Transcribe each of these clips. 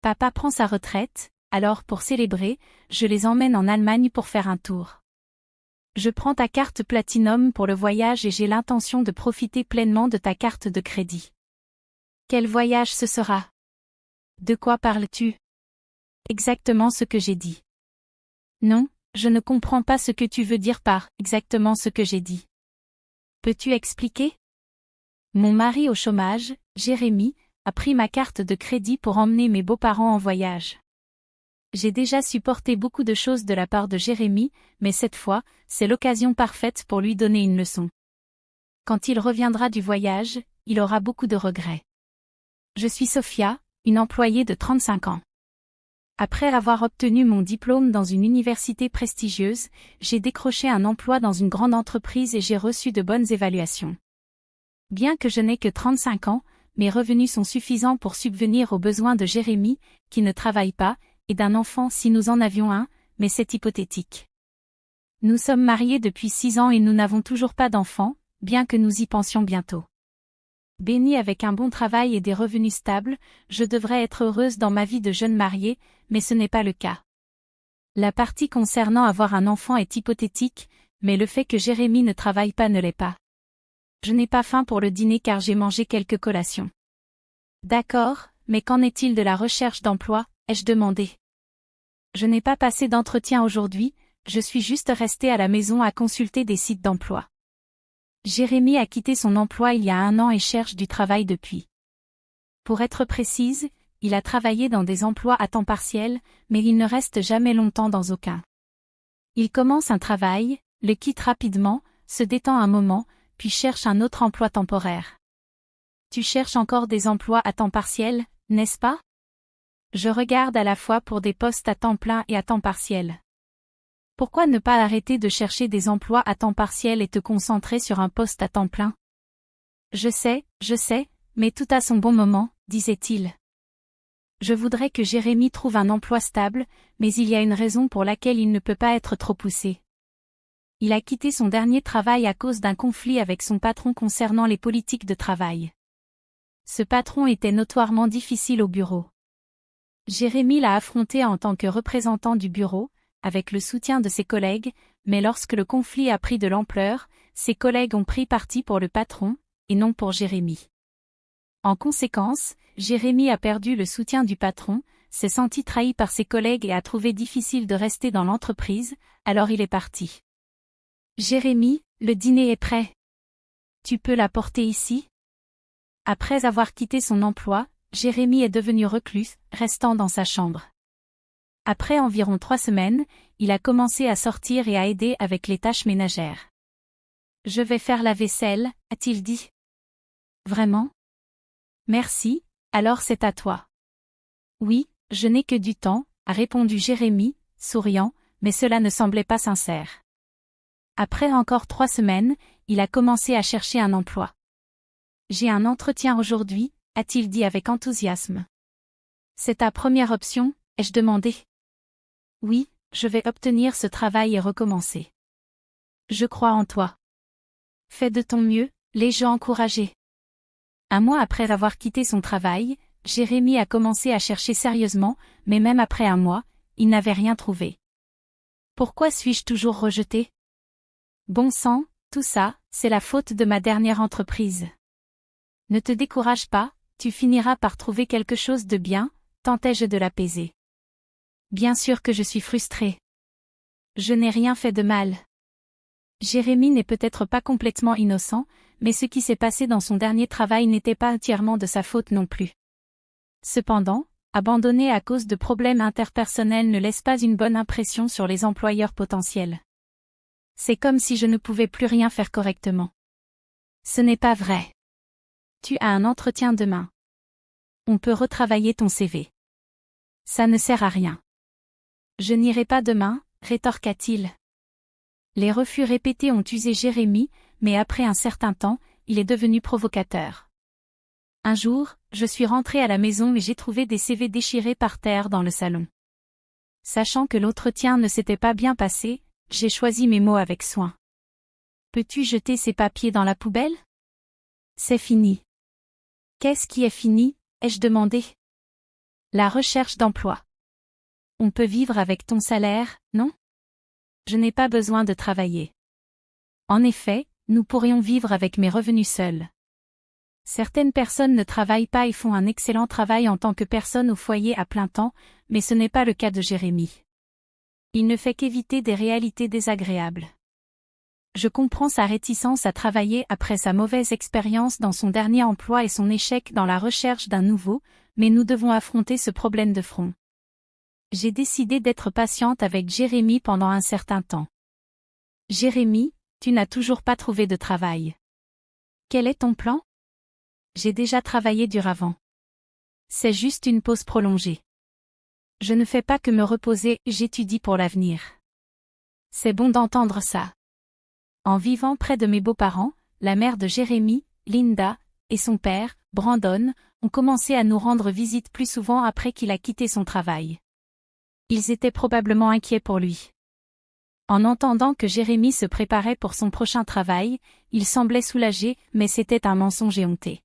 Papa prend sa retraite, alors pour célébrer, je les emmène en Allemagne pour faire un tour. Je prends ta carte Platinum pour le voyage et j'ai l'intention de profiter pleinement de ta carte de crédit. Quel voyage ce sera? De quoi parles-tu? Exactement ce que j'ai dit. Non, je ne comprends pas ce que tu veux dire par « exactement ce que j'ai dit ». Peux-tu expliquer? Mon mari au chômage, Jérémy, a pris ma carte de crédit pour emmener mes beaux-parents en voyage. J'ai déjà supporté beaucoup de choses de la part de Jérémy, mais cette fois, c'est l'occasion parfaite pour lui donner une leçon. Quand il reviendra du voyage, il aura beaucoup de regrets. Je suis Sophia, une employée de 35 ans. Après avoir obtenu mon diplôme dans une université prestigieuse, j'ai décroché un emploi dans une grande entreprise et j'ai reçu de bonnes évaluations. Bien que je n'ai que 35 ans, mes revenus sont suffisants pour subvenir aux besoins de Jérémy, qui ne travaille pas, et d'un enfant si nous en avions un, mais c'est hypothétique. Nous sommes mariés depuis 6 ans et nous n'avons toujours pas d'enfants, bien que nous y pensions bientôt. Bénie avec un bon travail et des revenus stables, je devrais être heureuse dans ma vie de jeune mariée, mais ce n'est pas le cas. La partie concernant avoir un enfant est hypothétique, mais le fait que Jérémy ne travaille pas ne l'est pas. Je n'ai pas faim pour le dîner car j'ai mangé quelques collations. D'accord, mais qu'en est-il de la recherche d'emploi, ai-je demandé. Je n'ai pas passé d'entretien aujourd'hui, je suis juste restée à la maison à consulter des sites d'emploi. Jérémy a quitté son emploi il y a 1 an et cherche du travail depuis. Pour être précise, il a travaillé dans des emplois à temps partiel, mais il ne reste jamais longtemps dans aucun. Il commence un travail, le quitte rapidement, se détend un moment, puis cherche un autre emploi temporaire. Tu cherches encore des emplois à temps partiel, n'est-ce pas? Je regarde à la fois pour des postes à temps plein et à temps partiel. Pourquoi ne pas arrêter de chercher des emplois à temps partiel et te concentrer sur un poste à temps plein? Je sais, mais tout a son bon moment, disait-il. Je voudrais que Jérémy trouve un emploi stable, mais il y a une raison pour laquelle il ne peut pas être trop poussé. Il a quitté son dernier travail à cause d'un conflit avec son patron concernant les politiques de travail. Ce patron était notoirement difficile au bureau. Jérémy l'a affronté en tant que représentant du bureau, avec le soutien de ses collègues, mais lorsque le conflit a pris de l'ampleur, ses collègues ont pris parti pour le patron, et non pour Jérémy. En conséquence, Jérémy a perdu le soutien du patron, s'est senti trahi par ses collègues et a trouvé difficile de rester dans l'entreprise, alors il est parti. Jérémy, le dîner est prêt. Tu peux l'apporter ici? Après avoir quitté son emploi, Jérémy est devenu reclus, restant dans sa chambre. Après environ 3 semaines, il a commencé à sortir et à aider avec les tâches ménagères. Je vais faire la vaisselle, a-t-il dit. Vraiment? Merci, alors c'est à toi. Oui, je n'ai que du temps, a répondu Jérémy, souriant, mais cela ne semblait pas sincère. Après encore 3 semaines, il a commencé à chercher un emploi. J'ai un entretien aujourd'hui, a-t-il dit avec enthousiasme. C'est ta première option, ai-je demandé. Oui, je vais obtenir ce travail et recommencer. Je crois en toi. Fais de ton mieux, l'ai-je encouragé. 1 mois après avoir quitté son travail, Jérémy a commencé à chercher sérieusement, mais même après 1 mois, il n'avait rien trouvé. Pourquoi suis-je toujours rejeté? Bon sang, tout ça, c'est la faute de ma dernière entreprise. Ne te décourage pas, tu finiras par trouver quelque chose de bien, tentai-je de l'apaiser. Bien sûr que je suis frustrée. Je n'ai rien fait de mal. Jérémy n'est peut-être pas complètement innocent, mais ce qui s'est passé dans son dernier travail n'était pas entièrement de sa faute non plus. Cependant, abandonner à cause de problèmes interpersonnels ne laisse pas une bonne impression sur les employeurs potentiels. C'est comme si je ne pouvais plus rien faire correctement. Ce n'est pas vrai. Tu as un entretien demain. On peut retravailler ton CV. Ça ne sert à rien. Je n'irai pas demain, rétorqua-t-il. Les refus répétés ont usé Jérémy, mais après un certain temps, il est devenu provocateur. Un jour, je suis rentrée à la maison et j'ai trouvé des CV déchirés par terre dans le salon. Sachant que l'entretien ne s'était pas bien passé, j'ai choisi mes mots avec soin. Peux-tu jeter ces papiers dans la poubelle? C'est fini. Qu'est-ce qui est fini, ai-je demandé. La recherche d'emploi. On peut vivre avec ton salaire, non? Je n'ai pas besoin de travailler. En effet, nous pourrions vivre avec mes revenus seuls. Certaines personnes ne travaillent pas et font un excellent travail en tant que personne au foyer à plein temps, mais ce n'est pas le cas de Jérémy. Il ne fait qu'éviter des réalités désagréables. Je comprends sa réticence à travailler après sa mauvaise expérience dans son dernier emploi et son échec dans la recherche d'un nouveau, mais nous devons affronter ce problème de front. J'ai décidé d'être patiente avec Jérémy pendant un certain temps. Jérémy, tu n'as toujours pas trouvé de travail. Quel est ton plan? J'ai déjà travaillé dur avant. C'est juste une pause prolongée. Je ne fais pas que me reposer, j'étudie pour l'avenir. C'est bon d'entendre ça. En vivant près de mes beaux-parents, la mère de Jérémy, Linda, et son père, Brandon, ont commencé à nous rendre visite plus souvent après qu'il a quitté son travail. Ils étaient probablement inquiets pour lui. En entendant que Jérémy se préparait pour son prochain travail, il semblait soulagé, mais c'était un mensonge éhonté.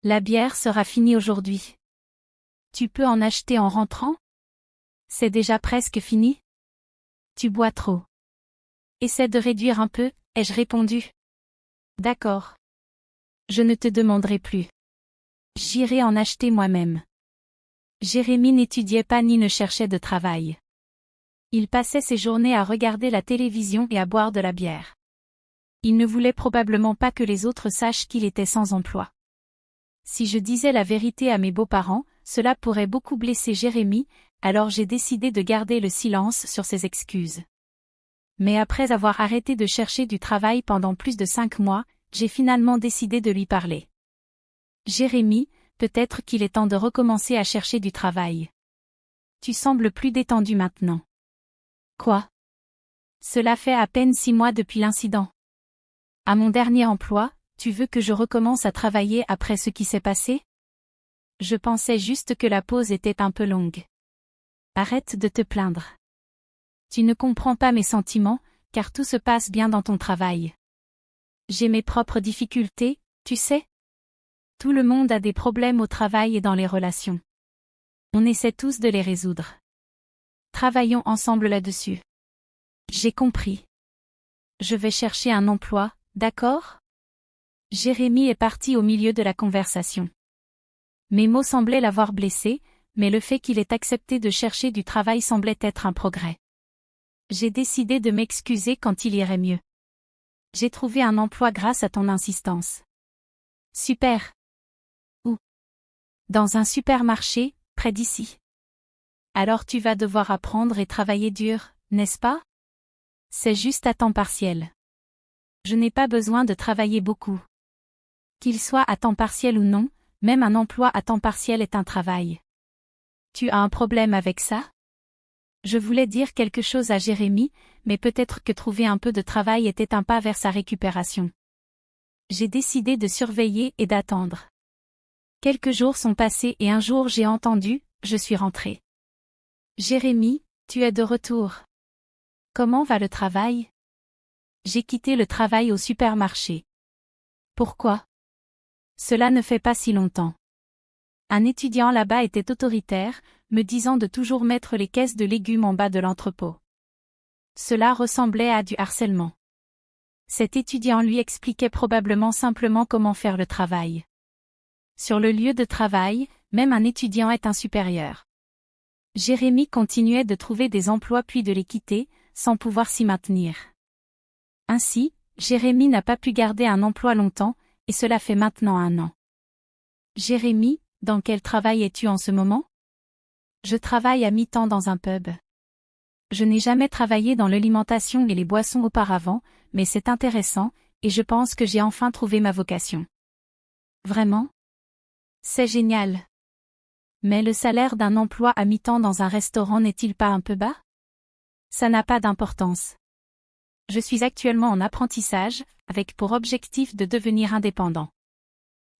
La bière sera finie aujourd'hui. Tu peux en acheter en rentrant? C'est déjà presque fini? Tu bois trop. Essaie de réduire un peu, ai-je répondu. D'accord. Je ne te demanderai plus. J'irai en acheter moi-même. Jérémy n'étudiait pas ni ne cherchait de travail. Il passait ses journées à regarder la télévision et à boire de la bière. Il ne voulait probablement pas que les autres sachent qu'il était sans emploi. Si je disais la vérité à mes beaux-parents, cela pourrait beaucoup blesser Jérémy, alors j'ai décidé de garder le silence sur ses excuses. Mais après avoir arrêté de chercher du travail pendant plus de 5 mois, j'ai finalement décidé de lui parler. Jérémy, peut-être qu'il est temps de recommencer à chercher du travail. Tu sembles plus détendu maintenant. Quoi? Cela fait à peine 6 mois depuis l'incident. À mon dernier emploi, tu veux que je recommence à travailler après ce qui s'est passé? Je pensais juste que la pause était un peu longue. Arrête de te plaindre. Tu ne comprends pas mes sentiments, car tout se passe bien dans ton travail. J'ai mes propres difficultés, tu sais? Tout le monde a des problèmes au travail et dans les relations. On essaie tous de les résoudre. Travaillons ensemble là-dessus. J'ai compris. Je vais chercher un emploi, d'accord? Jérémy est parti au milieu de la conversation. Mes mots semblaient l'avoir blessé, mais le fait qu'il ait accepté de chercher du travail semblait être un progrès. J'ai décidé de m'excuser quand il irait mieux. J'ai trouvé un emploi grâce à ton insistance. Super. Où? Dans un supermarché, près d'ici. Alors tu vas devoir apprendre et travailler dur, n'est-ce pas? C'est juste à temps partiel. Je n'ai pas besoin de travailler beaucoup. Qu'il soit à temps partiel ou non, même un emploi à temps partiel est un travail. Tu as un problème avec ça? Je voulais dire quelque chose à Jérémy, mais peut-être que trouver un peu de travail était un pas vers sa récupération. J'ai décidé de surveiller et d'attendre. Quelques jours sont passés et un jour j'ai entendu, je suis rentré. Jérémy, tu es de retour. Comment va le travail? J'ai quitté le travail au supermarché. Pourquoi? Cela ne fait pas si longtemps. Un étudiant là-bas était autoritaire, me disant de toujours mettre les caisses de légumes en bas de l'entrepôt. Cela ressemblait à du harcèlement. Cet étudiant lui expliquait probablement simplement comment faire le travail. Sur le lieu de travail, même un étudiant est un supérieur. Jérémy continuait de trouver des emplois puis de les quitter, sans pouvoir s'y maintenir. Ainsi, Jérémy n'a pas pu garder un emploi longtemps, et cela fait maintenant 1 an. Jérémy, dans quel travail es-tu en ce moment? Je travaille à mi-temps dans un pub. Je n'ai jamais travaillé dans l'alimentation et les boissons auparavant, mais c'est intéressant, et je pense que j'ai enfin trouvé ma vocation. Vraiment? C'est génial. Mais le salaire d'un emploi à mi-temps dans un restaurant n'est-il pas un peu bas? Ça n'a pas d'importance. Je suis actuellement en apprentissage, avec pour objectif de devenir indépendant.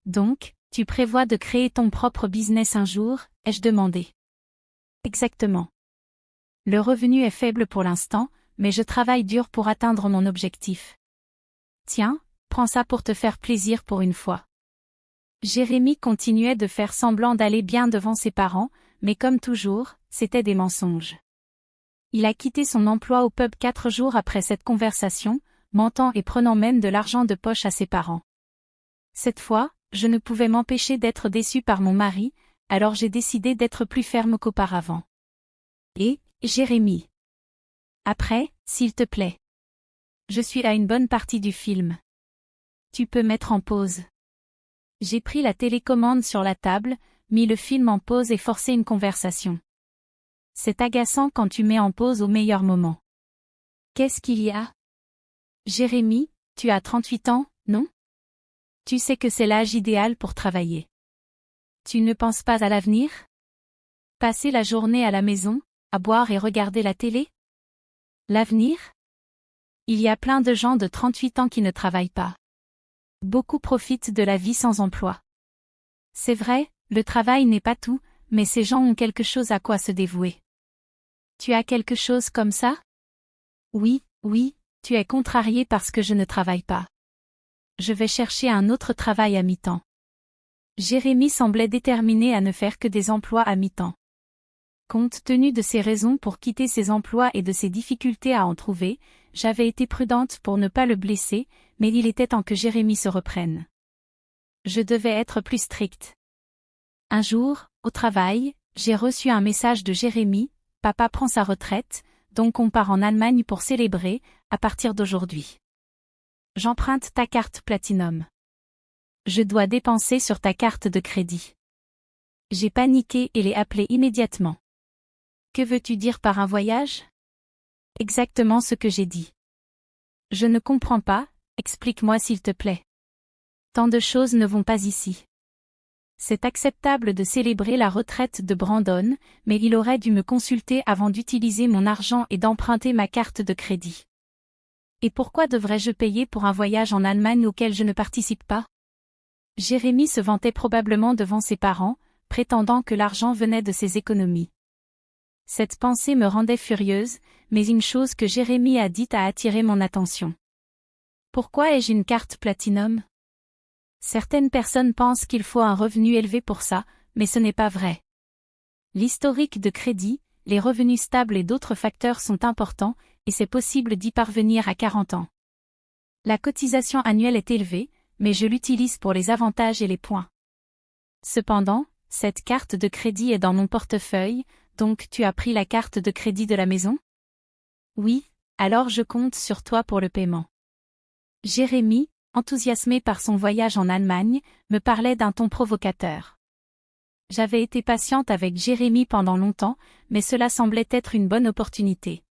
Donc, tu prévois de créer ton propre business un jour, ai-je demandé. Exactement. Le revenu est faible pour l'instant, mais je travaille dur pour atteindre mon objectif. Tiens, prends ça pour te faire plaisir pour une fois. Jérémy continuait de faire semblant d'aller bien devant ses parents, mais comme toujours, c'étaient des mensonges. Il a quitté son emploi au pub 4 jours après cette conversation, mentant et prenant même de l'argent de poche à ses parents. Cette fois, je ne pouvais m'empêcher d'être déçue par mon mari, alors j'ai décidé d'être plus ferme qu'auparavant. Et, Jérémy. Après, s'il te plaît. Je suis à une bonne partie du film. Tu peux mettre en pause. J'ai pris la télécommande sur la table, mis le film en pause et forcé une conversation. C'est agaçant quand tu mets en pause au meilleur moment. Qu'est-ce qu'il y a? Jérémy, tu as 38 ans, non? Tu sais que c'est l'âge idéal pour travailler. Tu ne penses pas à l'avenir? Passer la journée à la maison, à boire et regarder la télé? L'avenir? Il y a plein de gens de 38 ans qui ne travaillent pas. Beaucoup profitent de la vie sans emploi. C'est vrai, le travail n'est pas tout, mais ces gens ont quelque chose à quoi se dévouer. Tu as quelque chose comme ça? Oui, tu es contrarié parce que je ne travaille pas. Je vais chercher un autre travail à mi-temps. Jérémy semblait déterminé à ne faire que des emplois à mi-temps. Compte tenu de ses raisons pour quitter ses emplois et de ses difficultés à en trouver, j'avais été prudente pour ne pas le blesser, mais il était temps que Jérémy se reprenne. Je devais être plus stricte. Un jour, au travail, j'ai reçu un message de Jérémy: Papa prend sa retraite, donc on part en Allemagne pour célébrer, à partir d'aujourd'hui. J'emprunte ta carte Platinum. Je dois dépenser sur ta carte de crédit. J'ai paniqué et l'ai appelé immédiatement. Que veux-tu dire par un voyage? Exactement ce que j'ai dit. Je ne comprends pas, explique-moi s'il te plaît. Tant de choses ne vont pas ici. C'est acceptable de célébrer la retraite de Brandon, mais il aurait dû me consulter avant d'utiliser mon argent et d'emprunter ma carte de crédit. Et pourquoi devrais-je payer pour un voyage en Allemagne auquel je ne participe pas? Jérémy se vantait probablement devant ses parents, prétendant que l'argent venait de ses économies. Cette pensée me rendait furieuse, mais une chose que Jérémy a dite a attiré mon attention. Pourquoi ai-je une carte Platinum? Certaines personnes pensent qu'il faut un revenu élevé pour ça, mais ce n'est pas vrai. L'historique de crédit, les revenus stables et d'autres facteurs sont importants, et c'est possible d'y parvenir à 40 ans. La cotisation annuelle est élevée, mais je l'utilise pour les avantages et les points. Cependant, cette carte de crédit est dans mon portefeuille, donc tu as pris la carte de crédit de la maison? Oui, alors je compte sur toi pour le paiement. Jérémy, enthousiasmé par son voyage en Allemagne, me parlait d'un ton provocateur. J'avais été patiente avec Jérémy pendant longtemps, mais cela semblait être une bonne opportunité.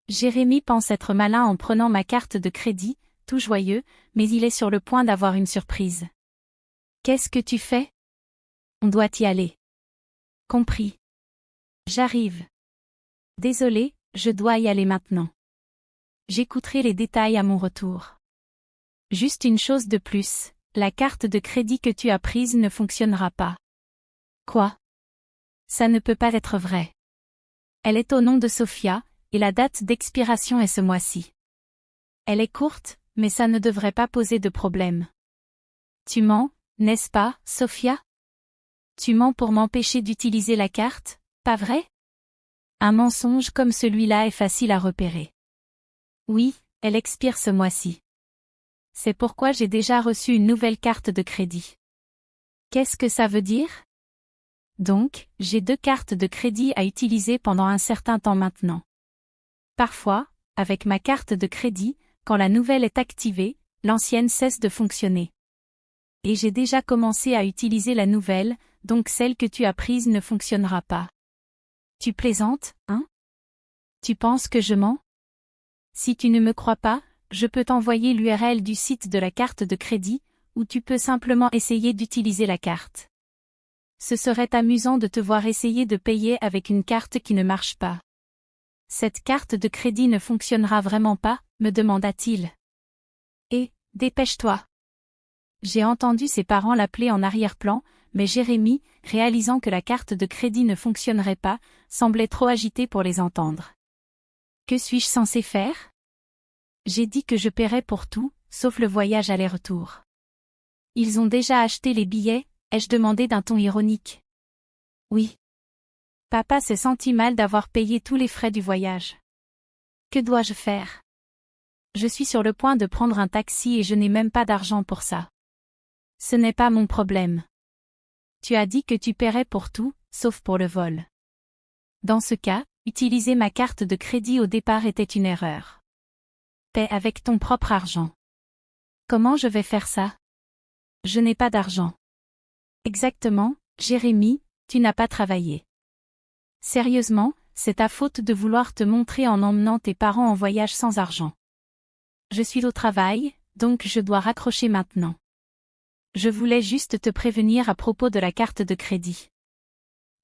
Jérémy pense être malin en prenant ma carte de crédit, tout joyeux, mais il est sur le point d'avoir une surprise. Qu'est-ce que tu fais? On doit y aller. Compris. J'arrive. Désolé, je dois y aller maintenant. J'écouterai les détails à mon retour. Juste une chose de plus, la carte de crédit que tu as prise ne fonctionnera pas. Quoi? Ça ne peut pas être vrai. Elle est au nom de Sophia, et la date d'expiration est ce mois-ci. Elle est courte, mais ça ne devrait pas poser de problème. Tu mens, n'est-ce pas, Sophia? Tu mens pour m'empêcher d'utiliser la carte, pas vrai? Un mensonge comme celui-là est facile à repérer. Oui, elle expire ce mois-ci. C'est pourquoi j'ai déjà reçu une nouvelle carte de crédit. Qu'est-ce que ça veut dire? Donc, j'ai 2 cartes de crédit à utiliser pendant un certain temps maintenant. Parfois, avec ma carte de crédit, quand la nouvelle est activée, l'ancienne cesse de fonctionner. Et j'ai déjà commencé à utiliser la nouvelle, donc celle que tu as prise ne fonctionnera pas. Tu plaisantes, hein? Tu penses que je mens? Si tu ne me crois pas, je peux t'envoyer l'URL du site de la carte de crédit, ou tu peux simplement essayer d'utiliser la carte. Ce serait amusant de te voir essayer de payer avec une carte qui ne marche pas. Cette carte de crédit ne fonctionnera vraiment pas, me demanda-t-il. Et, dépêche-toi. J'ai entendu ses parents l'appeler en arrière-plan, mais Jérémy, réalisant que la carte de crédit ne fonctionnerait pas, semblait trop agité pour les entendre. Que suis-je censé faire? J'ai dit que je paierais pour tout, sauf le voyage aller-retour. Ils ont déjà acheté les billets, ai-je demandé d'un ton ironique. Oui. Papa s'est senti mal d'avoir payé tous les frais du voyage. Que dois-je faire? Je suis sur le point de prendre un taxi et je n'ai même pas d'argent pour ça. Ce n'est pas mon problème. Tu as dit que tu paierais pour tout, sauf pour le vol. Dans ce cas, utiliser ma carte de crédit au départ était une erreur. Paie avec ton propre argent. Comment je vais faire ça? Je n'ai pas d'argent. Exactement, Jérémy, tu n'as pas travaillé. Sérieusement, c'est ta faute de vouloir te montrer en emmenant tes parents en voyage sans argent. Je suis au travail, donc je dois raccrocher maintenant. Je voulais juste te prévenir à propos de la carte de crédit.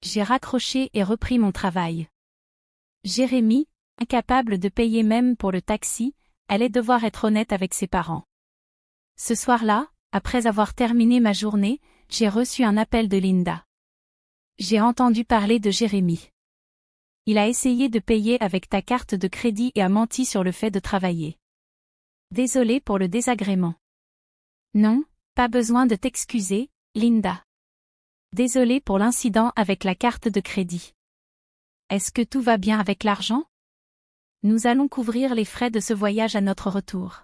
J'ai raccroché et repris mon travail. Jérémy, incapable de payer même pour le taxi, allait devoir être honnête avec ses parents. Ce soir-là, après avoir terminé ma journée, j'ai reçu un appel de Linda. J'ai entendu parler de Jérémy. Il a essayé de payer avec ta carte de crédit et a menti sur le fait de travailler. Désolé pour le désagrément. Non, pas besoin de t'excuser, Linda. Désolé pour l'incident avec la carte de crédit. Est-ce que tout va bien avec l'argent? Nous allons couvrir les frais de ce voyage à notre retour.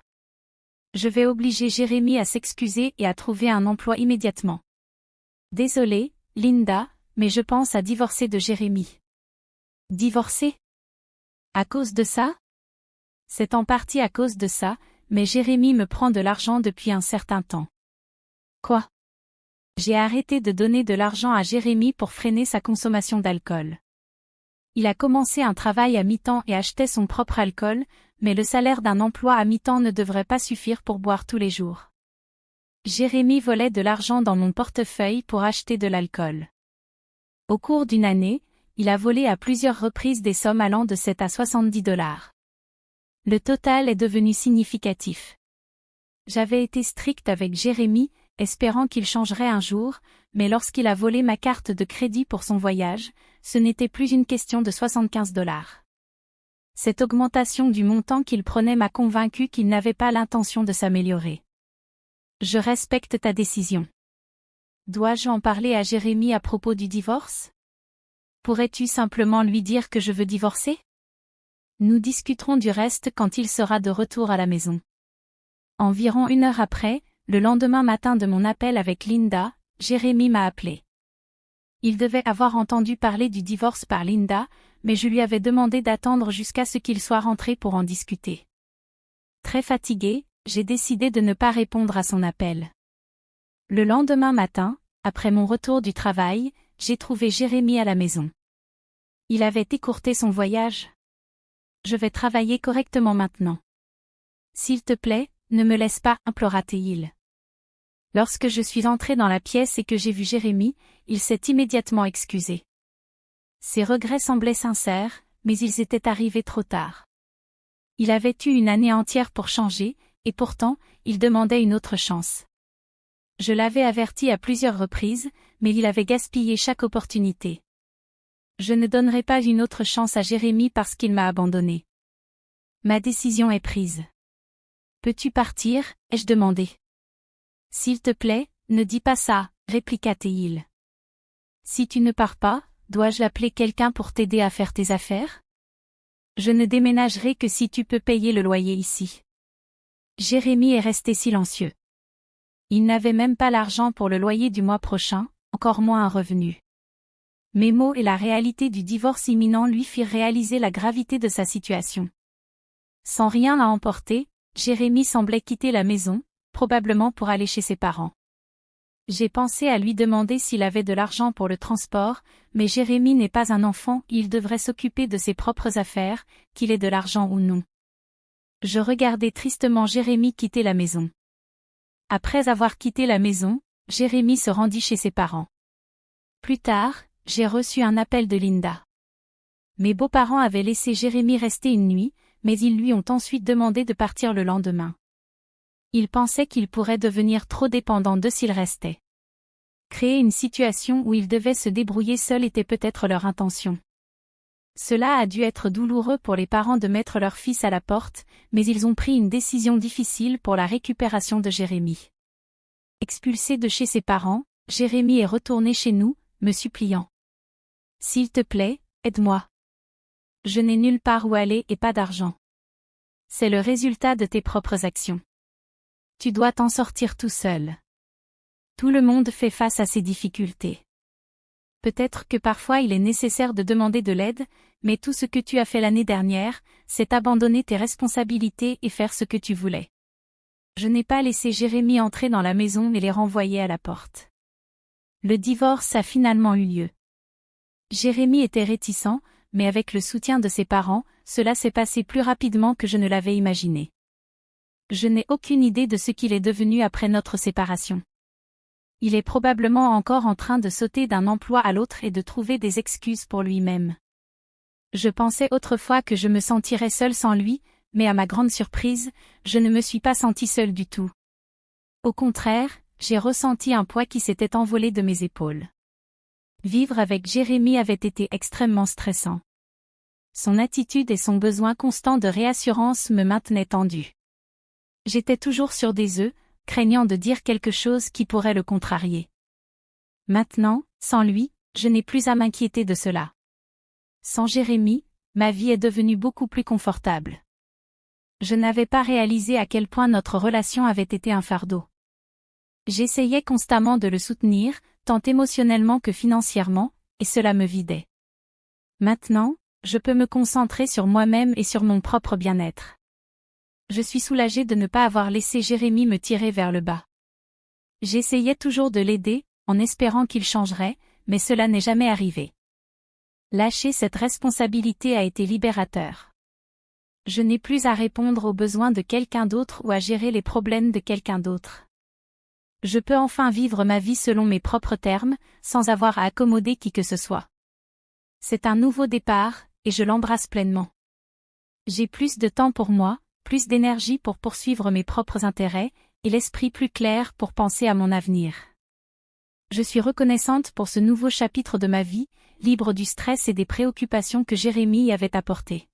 Je vais obliger Jérémy à s'excuser et à trouver un emploi immédiatement. Désolé, Linda, mais je pense à divorcer de Jérémy. Divorcer? À cause de ça? C'est en partie à cause de ça, mais Jérémy me prend de l'argent depuis un certain temps. Quoi? J'ai arrêté de donner de l'argent à Jérémy pour freiner sa consommation d'alcool. Il a commencé un travail à mi-temps et achetait son propre alcool, mais le salaire d'un emploi à mi-temps ne devrait pas suffire pour boire tous les jours. Jérémy volait de l'argent dans mon portefeuille pour acheter de l'alcool. Au cours d'une année, il a volé à plusieurs reprises des sommes allant de 7 à 70 $. Le total est devenu significatif. J'avais été stricte avec Jérémy, espérant qu'il changerait un jour, mais lorsqu'il a volé ma carte de crédit pour son voyage, ce n'était plus une question de 75 $. Cette augmentation du montant qu'il prenait m'a convaincu qu'il n'avait pas l'intention de s'améliorer. Je respecte ta décision. Dois-je en parler à Jérémy à propos du divorce? Pourrais-tu simplement lui dire que je veux divorcer? Nous discuterons du reste quand il sera de retour à la maison. Environ 1 heure après, le lendemain matin de mon appel avec Linda, Jérémy m'a appelé. Il devait avoir entendu parler du divorce par Linda, mais je lui avais demandé d'attendre jusqu'à ce qu'il soit rentré pour en discuter. Très fatigué, j'ai décidé de ne pas répondre à son appel. Le lendemain matin, après mon retour du travail, j'ai trouvé Jérémy à la maison. Il avait écourté son voyage. Je vais travailler correctement maintenant. S'il te plaît, ne me laisse pas, implora-t-il. Lorsque je suis entrée dans la pièce et que j'ai vu Jérémy, il s'est immédiatement excusé. Ses regrets semblaient sincères, mais ils étaient arrivés trop tard. Il avait eu une année entière pour changer, et pourtant, il demandait une autre chance. Je l'avais averti à plusieurs reprises, mais il avait gaspillé chaque opportunité. Je ne donnerai pas une autre chance à Jérémy parce qu'il m'a abandonné. Ma décision est prise. Peux-tu partir, ai-je demandé. S'il te plaît, ne dis pas ça, répliqua-t-il. Si tu ne pars pas, dois-je appeler quelqu'un pour t'aider à faire tes affaires? Je ne déménagerai que si tu peux payer le loyer ici. Jérémy est resté silencieux. Il n'avait même pas l'argent pour le loyer du mois prochain, encore moins un revenu. Mes mots et la réalité du divorce imminent lui firent réaliser la gravité de sa situation. Sans rien à emporter, Jérémy semblait quitter la maison, probablement pour aller chez ses parents. J'ai pensé à lui demander s'il avait de l'argent pour le transport, mais Jérémy n'est pas un enfant, il devrait s'occuper de ses propres affaires, qu'il ait de l'argent ou non. Je regardais tristement Jérémy quitter la maison. Après avoir quitté la maison, Jérémy se rendit chez ses parents. Plus tard, j'ai reçu un appel de Linda. Mes beaux-parents avaient laissé Jérémy rester une nuit, mais ils lui ont ensuite demandé de partir le lendemain. Ils pensaient qu'il pourrait devenir trop dépendant d'eux s'il restait. Créer une situation où il devait se débrouiller seul était peut-être leur intention. Cela a dû être douloureux pour les parents de mettre leur fils à la porte, mais ils ont pris une décision difficile pour la récupération de Jérémy. Expulsé de chez ses parents, Jérémy est retourné chez nous, me suppliant. S'il te plaît, aide-moi. Je n'ai nulle part où aller et pas d'argent. C'est le résultat de tes propres actions. Tu dois t'en sortir tout seul. Tout le monde fait face à ces difficultés. Peut-être que parfois il est nécessaire de demander de l'aide, mais tout ce que tu as fait l'année dernière, c'est abandonner tes responsabilités et faire ce que tu voulais. Je n'ai pas laissé Jérémie entrer dans la maison et les renvoyer à la porte. Le divorce a finalement eu lieu. Jérémie était réticent, mais avec le soutien de ses parents, cela s'est passé plus rapidement que je ne l'avais imaginé. Je n'ai aucune idée de ce qu'il est devenu après notre séparation. Il est probablement encore en train de sauter d'un emploi à l'autre et de trouver des excuses pour lui-même. Je pensais autrefois que je me sentirais seule sans lui, mais à ma grande surprise, je ne me suis pas sentie seule du tout. Au contraire, j'ai ressenti un poids qui s'était envolé de mes épaules. Vivre avec Jérémie avait été extrêmement stressant. Son attitude et son besoin constant de réassurance me maintenaient tendue. J'étais toujours sur des œufs, craignant de dire quelque chose qui pourrait le contrarier. Maintenant, sans lui, je n'ai plus à m'inquiéter de cela. Sans Jérémie, ma vie est devenue beaucoup plus confortable. Je n'avais pas réalisé à quel point notre relation avait été un fardeau. J'essayais constamment de le soutenir, tant émotionnellement que financièrement, et cela me vidait. Maintenant, je peux me concentrer sur moi-même et sur mon propre bien-être. Je suis soulagée de ne pas avoir laissé Jérémie me tirer vers le bas. J'essayais toujours de l'aider, en espérant qu'il changerait, mais cela n'est jamais arrivé. Lâcher cette responsabilité a été libérateur. Je n'ai plus à répondre aux besoins de quelqu'un d'autre ou à gérer les problèmes de quelqu'un d'autre. Je peux enfin vivre ma vie selon mes propres termes, sans avoir à accommoder qui que ce soit. C'est un nouveau départ, et je l'embrasse pleinement. J'ai plus de temps pour moi, plus d'énergie pour poursuivre mes propres intérêts, et l'esprit plus clair pour penser à mon avenir. Je suis reconnaissante pour ce nouveau chapitre de ma vie, libre du stress et des préoccupations que Jérémie y avait apporté.